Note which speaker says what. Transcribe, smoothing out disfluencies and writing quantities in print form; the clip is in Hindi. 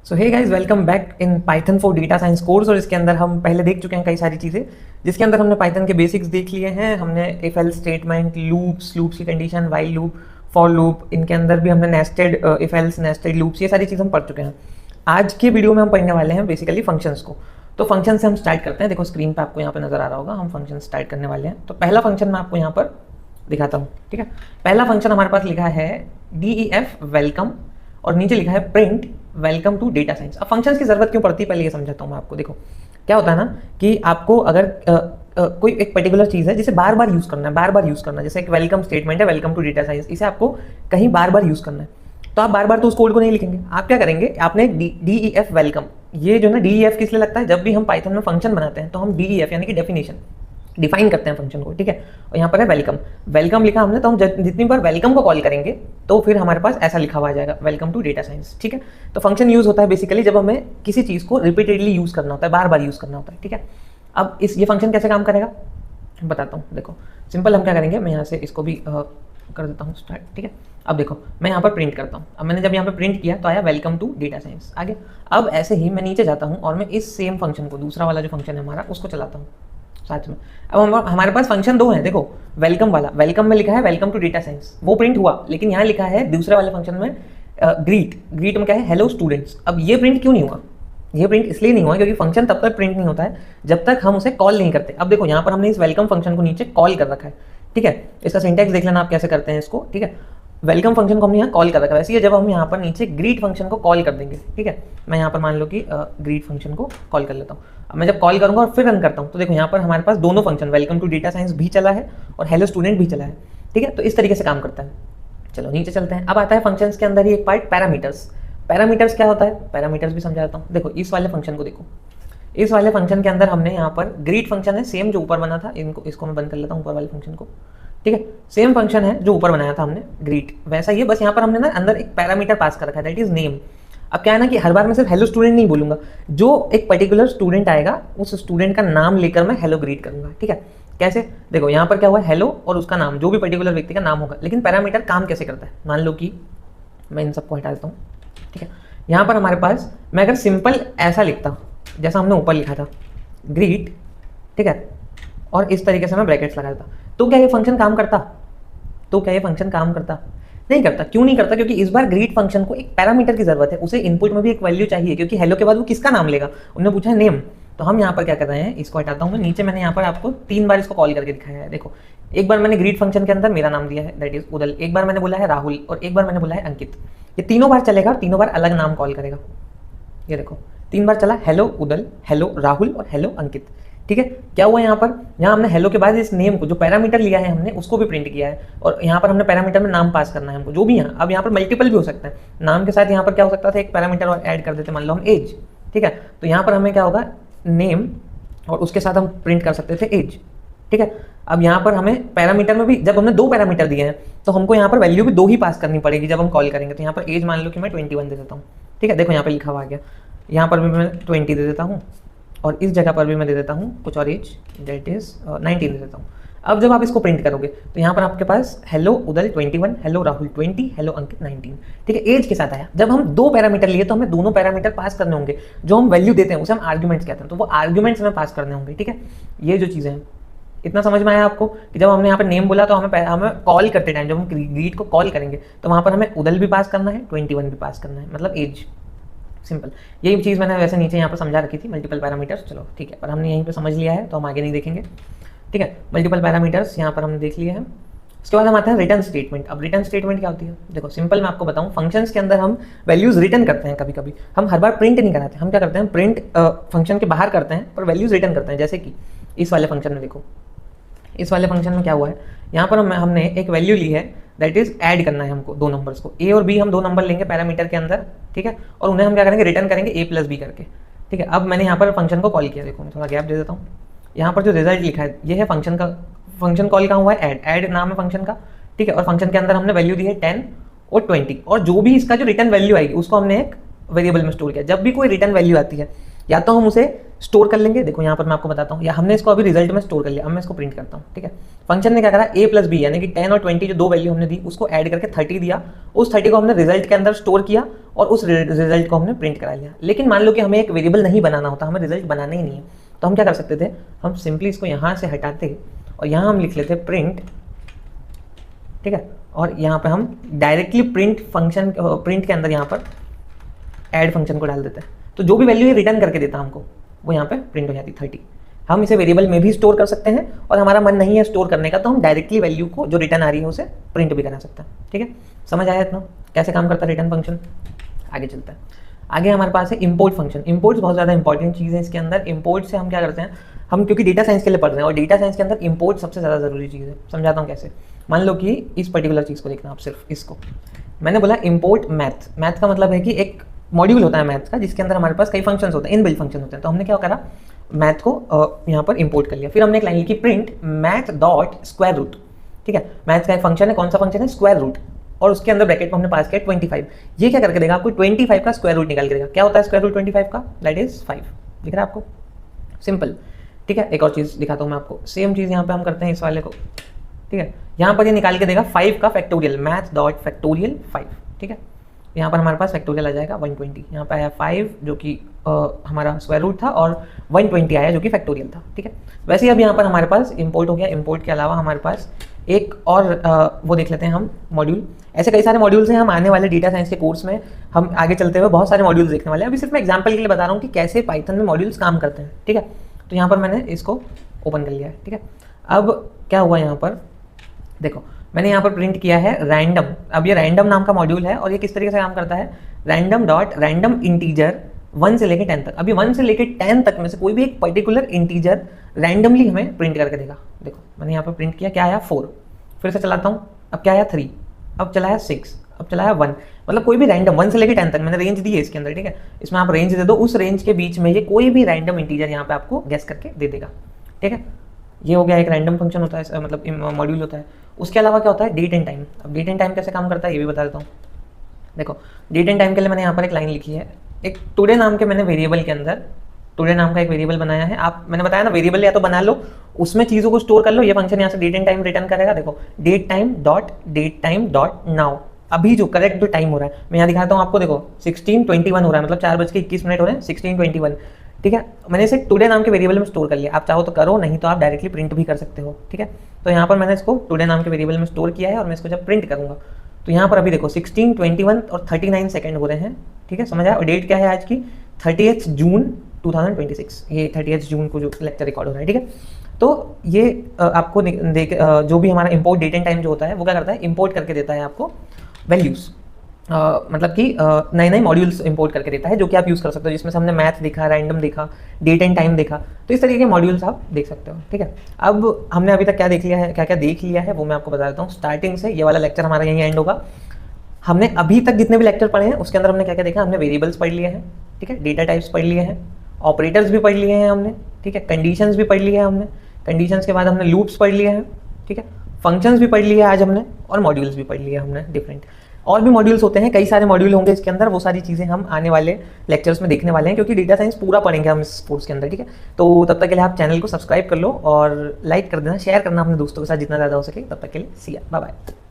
Speaker 1: So hey guys, welcome back in Python for data science course. और इसके अंदर हम पहले देख चुके हैं कई सारी चीज़ें, जिसके अंदर हमने पाइथन के बेसिक्स देख लिए हैं। हमने इफ एल्स स्टेटमेंट, लूप्स की condition, while loop, for loop, इनके अंदर भी हमने nested if else, nested loops, ये सारी चीज़ हम पढ़ चुके हैं। आज के वीडियो में हम पढ़ने वाले हैं बेसिकली फंक्शंस को। तो फंक्शन से हम स्टार्ट करते हैं। देखो स्क्रीन पर आपको यहाँ पर नजर आ रहा होगा, हम फंक्शन स्टार्ट करने वाले हैं। तो पहला फंक्शन मैं आपको यहाँ पर दिखाता हूँ, ठीक है। पहला फंक्शन हमारे पास लिखा है DEF वेलकम, और नीचे लिखा है print welcome to data science. अब फंक्शंस की जरूरत क्यों पड़ती है पहले ये समझाता हूँ मैं आपको। देखो क्या होता है ना कि आपको अगर कोई एक पर्टिकुलर चीज़ है जिसे बार बार यूज़ करना है, बार बार यूज़ करना है, जैसे एक वेलकम स्टेटमेंट है, वेलकम टू डेटा साइंस, इसे आपको कहीं बार बार यूज़ करना है, तो आप बार बार तो उस कोड को नहीं लिखेंगे। आप क्या करेंगे, आपने DEF वेलकम, ये जो ना DEF किस लिए लगता है, जब भी हम पाइथन में फंक्शन बनाते हैं तो हम DEF यानी कि डेफिनेशन डिफाइन करते हैं फंक्शन को, ठीक है। और यहाँ पर है वेलकम, वेलकम लिखा हमने, तो हम जितनी बार वेलकम को कॉल करेंगे तो फिर हमारे पास ऐसा लिखा हुआ आ जाएगा, वेलकम टू डेटा साइंस, ठीक है। तो फंक्शन यूज होता है बेसिकली जब हमें किसी चीज़ को रिपीटेडली यूज करना होता है, बार बार यूज करना होता है, ठीक है। अब ये फंक्शन कैसे काम करेगा बताता हूँ। देखो सिंपल हम क्या करेंगे, मैं यहाँ से इसको भी कर देता हूँ स्टार्ट, ठीक है। अब देखो मैं यहाँ पर प्रिंट करता हूँ। अब मैंने जब यहाँ पर प्रिंट किया तो आया वेलकम टू डेटा साइंस, आगे। अब ऐसे ही मैं नीचे जाता हूँ और मैं इस सेम फंक्शन को, दूसरा वाला जो फंक्शन है हमारा, उसको चलाता हूँ साथ में। अब हमारे पास फंक्शन दो हैं, देखो वेलकम वाला, वेलकम में लिखा है वेलकम टू डेटा साइंस, वो प्रिंट हुआ, लेकिन यहाँ लिखा है दूसरे वाले फंक्शन में ग्रीट में क्या है, हेलो स्टूडेंट्स। अब ये प्रिंट क्यों नहीं हुआ, ये प्रिंट इसलिए नहीं हुआ क्योंकि फंक्शन तब तक प्रिंट नहीं होता है जब तक हम उसे कॉल नहीं करते। अब देखो यहाँ पर हमने इस वेलकम फंक्शन को नीचे कॉल कर रखा है, ठीक है। इसका सिंटैक्स देख लेना आप कैसे करते हैं इसको, ठीक है। वेलकम फंक्शन को हमने यहाँ कॉल कर रखा है, वैसे जब हम यहाँ पर नीचे ग्रीट फंक्शन को कॉल कर देंगे, ठीक है। मैं यहाँ पर मान लो कि ग्रीट फंक्शन को कॉल कर लेता हूँ। अब मैं जब कॉल करूँगा और फिर रन करता हूँ तो देखो यहाँ पर हमारे पास दोनों function, welcome to data science भी चला है और हेलो स्टूडेंट भी चला है, ठीक है। तो इस तरीके से काम करता है। चलो नीचे चलते हैं। अब आता है फंक्शंस के अंदर ही एक पार्ट, पैरामीटर्स। पैरामीटर्स क्या होता है, पैरामीटर्स भी समझाता हूँ। देखो इस वाले फंक्शन को देखो, इस वाले फंक्शन के अंदर हमने यहाँ पर ग्रीट फंक्शन है, सेम जो ऊपर बना था, इसको मैं बंद कर लेता हूँ ऊपर वाले फंक्शन को, ठीक है। सेम फंक्शन है जो ऊपर बनाया था हमने ग्रीट, वैसा ही है, बस यहाँ पर हमने ना अंदर एक पैरामीटर पास कर रखा है, दैट इज नेम। अब क्या है ना कि हर बार मैं सिर्फ हेलो स्टूडेंट नहीं बोलूंगा, जो एक पर्टिकुलर स्टूडेंट आएगा उस स्टूडेंट का नाम लेकर मैं हेलो ग्रीट करूंगा, ठीक है। कैसे, देखो यहाँ पर क्या हुआ, हेलो और उसका नाम, जो भी पर्टिकुलर व्यक्ति का नाम होगा। लेकिन पैरामीटर काम कैसे करता है, मान लो कि मैं इन सबको हटा देता हूँ, ठीक है। यहाँ पर हमारे पास मैं अगर सिंपल ऐसा लिखता जैसा हमने ऊपर लिखा था ग्रीट, ठीक है, और इस तरीके से मैं ब्रैकेट्स लगा देता, तो क्या ये फंक्शन काम करता, तो क्या ये फंक्शन काम करता, नहीं करता। क्यों नहीं करता, क्योंकि इस बार ग्रीट फंक्शन को एक पैरामीटर की जरूरत है, उसे इनपुट में भी एक वैल्यू चाहिए, क्योंकि हेलो के बाद वो किसका नाम लेगा, उन्होंने पूछा है नेम। तो हम यहाँ पर क्या कर रहे हैं, इसको हटाता हूँ मैं, नीचे मैंने यहाँ पर आपको 3 बार इसको कॉल करके दिखाया है। देखो एक बार मैंने ग्रीट फंक्शन के अंदर मेरा नाम दिया है, दैट इज उदल, एक बार मैंने बोला है राहुल, और एक बार मैंने बोला है अंकित। ये तीनों बार चलेगा और तीनों बार अलग नाम कॉल करेगा। ये देखो 3 बार चला, हेलो उदल, हेलो राहुल और हेलो अंकित, ठीक है। क्या हुआ यहाँ पर, यहाँ हमने हेलो के बाद इस नेम को, जो पैरामीटर लिया है हमने, उसको भी प्रिंट किया है, और यहाँ पर हमने पैरामीटर में नाम पास करना है हमको, जो भी यहाँ। अब यहाँ पर मल्टीपल भी हो सकता है, नाम के साथ यहाँ पर क्या हो सकता था, एक पैरामीटर और ऐड कर देते, मान लो हम एज, ठीक है। तो यहाँ पर हमें क्या होगा, नेम, और उसके साथ हम प्रिंट कर सकते थे एज, ठीक है। अब यहाँ पर हमें पैरामीटर में भी, जब हमने 2 पैरामीटर दिए हैं तो हमको यहाँ पर वैल्यू भी 2 ही पास करनी पड़ेगी जब हम कॉल करेंगे। तो यहाँ पर एज मान लो कि मैं 21 दे देता हूँ, ठीक है। देखो यहाँ पर लिखा हुआ आ गया, यहाँ पर भी मैं 20 दे देता हूँ, और इस जगह पर भी मैं दे देता हूँ कुछ और एज, दैट इज 19 दे देता हूँ। अब जब आप इसको प्रिंट करोगे तो यहाँ पर आपके पास hello Udal 21, hello Rahul 20, hello Ankit 19, ठीक है, एज के साथ आया। जब हम 2 पैरामीटर लिए तो हमें दोनों पैरामीटर पास करने होंगे, जो हम वैल्यू देते हैं उसे हम आर्ग्यूमेंट्स कहते हैं, तो वो आर्ग्यूमेंट्स में पास करने होंगे, ठीक है। ये जो चीज़ें हैं, इतना समझ में आया आपको कि जब हमने यहाँ पर नेम बोला तो हमें कॉल करते टाइम, जब हम ग्रीट को कॉल करेंगे तो वहाँ पर हमें उदल भी पास करना है, 21 भी पास करना है, मतलब एज, सिंपल। यही चीज़ मैंने वैसे नीचे यहाँ पर समझा रखी थी, मल्टीपल पैरामीटर्स, चलो ठीक है, पर हमने यहीं पे समझ लिया है तो हम आगे नहीं देखेंगे, ठीक है। मल्टीपल पैरामीटर्स यहाँ पर हमने देख लिए हैं। उसके बाद हम आते हैं रिटर्न स्टेटमेंट। अब रिटर्न स्टेटमेंट क्या होती है, देखो सिंपल मैं आपको बताऊँ, फंक्शंस के अंदर हम वैल्यूज़ रिटर्न करते हैं, कभी कभी हम हर बार प्रिंट नहीं कराते, हम क्या करते हैं, प्रिंट फंक्शन के बाहर करते हैं पर वैल्यूज़ रिटर्न करते हैं। जैसे कि इस वाले फंक्शन में देखो, इस वाले फंक्शन में क्या हुआ है, यहाँ पर हमने एक वैल्यू ली है, दैट इज ऐड करना है हमको 2 नंबर्स को, ए और बी, हम 2 नंबर लेंगे पैरामीटर के अंदर, ठीक है, और उन्हें हम क्या करेंगे, रिटर्न करेंगे a + b करके, ठीक है। अब मैंने यहाँ पर फंक्शन को कॉल किया, देखो मैं थोड़ा गैप दे देता हूँ, यहाँ पर जो रिजल्ट लिखा है ये है फंक्शन का, फंक्शन कॉल कहाँ हुआ है, ऐड नाम है फंक्शन का, ठीक है। और फंक्शन के अंदर हमने वैल्यू दी है 10 और 20, और जो भी इसका जो रिटर्न वैल्यू आएगी उसको हमने एक वेरिएबल में स्टोर किया। जब भी कोई रिटर्न वैल्यू आती है या तो हम उसे स्टोर कर लेंगे, देखो यहाँ पर मैं आपको बताता हूँ, या हमने इसको अभी रिजल्ट में स्टोर कर लिया, अब मैं इसको प्रिंट करता हूँ, ठीक है। फंक्शन ने क्या करा, a + b यानी कि 10 और 20 जो 2 वैल्यू हमने दी उसको ऐड करके 30 दिया, उस 30 को हमने रिजल्ट के अंदर स्टोर किया और उस रिजल्ट को हमने प्रिंट करा लिया। लेकिन मान लो कि हमें एक वेरिएबल नहीं बनाना होता, हमें रिजल्ट बनाना ही नहीं है, तो हम क्या कर सकते थे, हम सिंपली इसको यहाँ से हटाते और यहाँ हम लिख लेते प्रिंट, ठीक है, और यहाँ पे हम डायरेक्टली प्रिंट फंक्शन, प्रिंट के अंदर यहाँ पर ऐड फंक्शन को डाल देते हैं। तो जो भी वैल्यू ये रिटर्न करके देता हमको वो यहाँ पे प्रिंट हो जाती 30। हम इसे वेरिएबल में भी स्टोर कर सकते हैं और हमारा मन नहीं है स्टोर करने का तो हम डायरेक्टली वैल्यू को जो रिटर्न आ रही है उसे प्रिंट भी करा सकते हैं। ठीक है, समझ आया इतना कैसे काम करता है रिटर्न फंक्शन। आगे चलता है, आगे हमारे पास है इंपोर्ट फंक्शन। इंपोर्ट्स बहुत ज़्यादा इंपॉर्टेंट चीज़ है इसके अंदर। इंपोर्ट से हम क्या करते हैं, हम क्योंकि डेटा साइंस के लिए पढ़ रहे हैं और डेटा साइंस के अंदर इंपोर्ट सबसे ज़्यादा ज़रूरी चीज़ है। समझाता हूँ कैसे। मान लो कि इस पर्टिकुलर चीज़ को देखना, आप सिर्फ इसको, मैंने बोला इंपोर्ट मैथ। मैथ का मतलब है कि एक मॉड्यूल होता है मैथ का जिसके अंदर हमारे पास कई फंक्शंस होते हैं, इनबिल्ट फंक्शन होते हैं। तो हमने क्या करा, मैथ को यहाँ पर इंपोर्ट कर लिया। फिर हमने एक लाइन लिखी print math dot square root. ठीक है, मैथ का एक फंक्शन है, कौन सा फंक्शन है, स्क्वायर रूट, और उसके अंदर ब्रैकेट में हमने पास किया 25। ये क्या करके देगा आपको, 25 का स्क्वायर रूट निकाल के देगा। क्या होता है स्क्वायर रूट 25 का, दैट इज 5। दिख रहा है आपको, सिंपल। ठीक है, एक और चीज़ दिखाता हूँ मैं आपको, सेम चीज़ यहाँ पे हम करते हैं इस वाले को। ठीक है, यहाँ पर ये निकाल के देगा 5 का फैक्टोरियल, मैथ डॉट फैक्टोरियल 5। ठीक है, यहाँ पर हमारे पास फैक्टोरियल आ जाएगा 120। यहाँ पर आया 5 जो कि हमारा स्क्वायर रूट था और 120 आया जो कि फैक्टोरियल था। ठीक है, वैसे ही अब यहाँ पर हमारे पास इंपोर्ट हो गया। इंपोर्ट के अलावा हमारे पास एक और वो देख लेते हैं हम, मॉड्यूल। ऐसे कई सारे मॉड्यूल्स हैं, हम आने वाले डेटा साइंस के कोर्स में हम आगे चलते हुए बहुत सारे मॉड्यूल्स देखने वाले हैं। अभी सिर्फ मैं एग्जांपल के लिए बता रहा हूँ कि कैसे पाइथन में मॉड्यूल्स काम करते हैं। ठीक है, तो यहाँ पर मैंने इसको ओपन कर लिया है। ठीक है, अब क्या हुआ यहाँ पर देखो, मैंने यहाँ पर प्रिंट किया है रैंडम। अब ये रैंडम नाम का मॉड्यूल है और ये किस तरीके से काम करता है, रैंडम डॉट रैंडम इंटीजर 1 से लेकर 10 तक। अभी 1 से लेकर 10 तक में से कोई भी एक पर्टिकुलर इंटीजर रैंडमली हमें प्रिंट करके देगा। देखो मैंने यहाँ पर प्रिंट किया, क्या आया 4। फिर से चलाता हूँ, अब क्या आया 3, अब चलाया 6, अब चलाया 1। मतलब कोई भी रैंडम 1 से लेकर 10 तक मैंने रेंज दी है इसके अंदर। ठीक है, इसमें आप रेंज दे दो, उस रेंज के बीच में ये कोई भी रैंडम इंटीजर यहाँ पे आपको गेस करके दे देगा। ठीक है, ये हो गया एक रैंडम फंक्शन होता है, मतलब मॉड्यूल होता है। उसके अलावा क्या होता है, डेट एंड टाइम। अब डेट एंड टाइम कैसे काम करता है ये भी बता देता हूँ। देखो डेट एंड टाइम के लिए मैंने यहाँ पर एक लाइन लिखी है, एक टुडे नाम के मैंने वेरिएबल के अंदर टुडे नाम का एक वेरिएबल बनाया है। आप, मैंने बताया ना, वेरिएबल या तो बना लो, उसमें चीज़ों को स्टोर कर लो। ये फंक्शन यहाँ से डेट एंड टाइम रिटर्न करेगा। देखो डेट टाइम डॉट नाउ, अभी जो करेक्ट जो टाइम हो रहा है मैं यहाँ दिखाता हूँ आपको। देखो 16:21 हो रहा है, मतलब 4:21 हो रहे हैं, 16:21। ठीक है, मैंने इसे टुडे नाम के वेरिएबल में स्टोर कर लिया। आप चाहो तो करो, नहीं तो आप डायरेक्टली प्रिंट भी कर सकते हो। ठीक है, तो यहाँ पर मैंने इसको टुडे नाम के वेरिएबल में स्टोर किया है और मैं इसको जब प्रिंट करूँगा तो यहाँ पर अभी देखो 16:21 और 39 सेकंड हो रहे हैं। ठीक है, समझ आया। और डेट क्या है आज की, 30 जून 2026। ये 30 जून को जो लेक्चर रिकॉर्ड हो रहा है। ठीक है, तो ये आपको जो भी हमारा इंपोर्ट डेट एंड टाइम जो होता है वो क्या करता है, इंपोर्ट करके देता है आपको वैल्यूज़। मतलब कि नए नए मॉड्यूल्स इंपोर्ट करके देता है जो कि आप यूज़ कर सकते हो, जिसमें से हमने मैथ देखा, रैंडम देखा, डेट एंड टाइम देखा। तो इस तरीके के मॉड्यूल्स आप देख सकते हो। ठीक है, अब हमने अभी तक क्या देख लिया है, क्या क्या देख लिया है वो मैं आपको बता देता हूँ। स्टार्टिंग से ये वाला लेक्चर हमारा यहीं एंड होगा। हमने अभी तक जितने भी लेक्चर पढ़े हैं उसके अंदर हमने क्या क्या देखा, हमने वेरिएबल्स पढ़ लिए हैं। ठीक है, डेटा टाइप्स पढ़ लिए हैं, ऑपरेटर्स भी पढ़ लिए हैं हमने। ठीक है, कंडीशंस भी पढ़ लिए हैं हमने। कंडीशंस के बाद हमने लूप्स पढ़ लिए हैं। ठीक है, फंक्शंस भी पढ़ लिए आज हमने, और मॉड्यूल्स भी पढ़ लिए हमने डिफरेंट। और भी मॉड्यूल्स होते हैं, कई सारे मॉड्यूल होंगे इसके अंदर, वो सारी चीज़ें हम आने वाले लेक्चर्स में देखने वाले हैं, क्योंकि डेटा साइंस पूरा पढ़ेंगे हम इस कोर्स के अंदर। ठीक है, तो तब तक के लिए आप चैनल को सब्सक्राइब कर लो और लाइक कर देना, शेयर करना अपने दोस्तों के साथ जितना ज़्यादा हो सके। तब तक के लिए सी या, बाय बाय।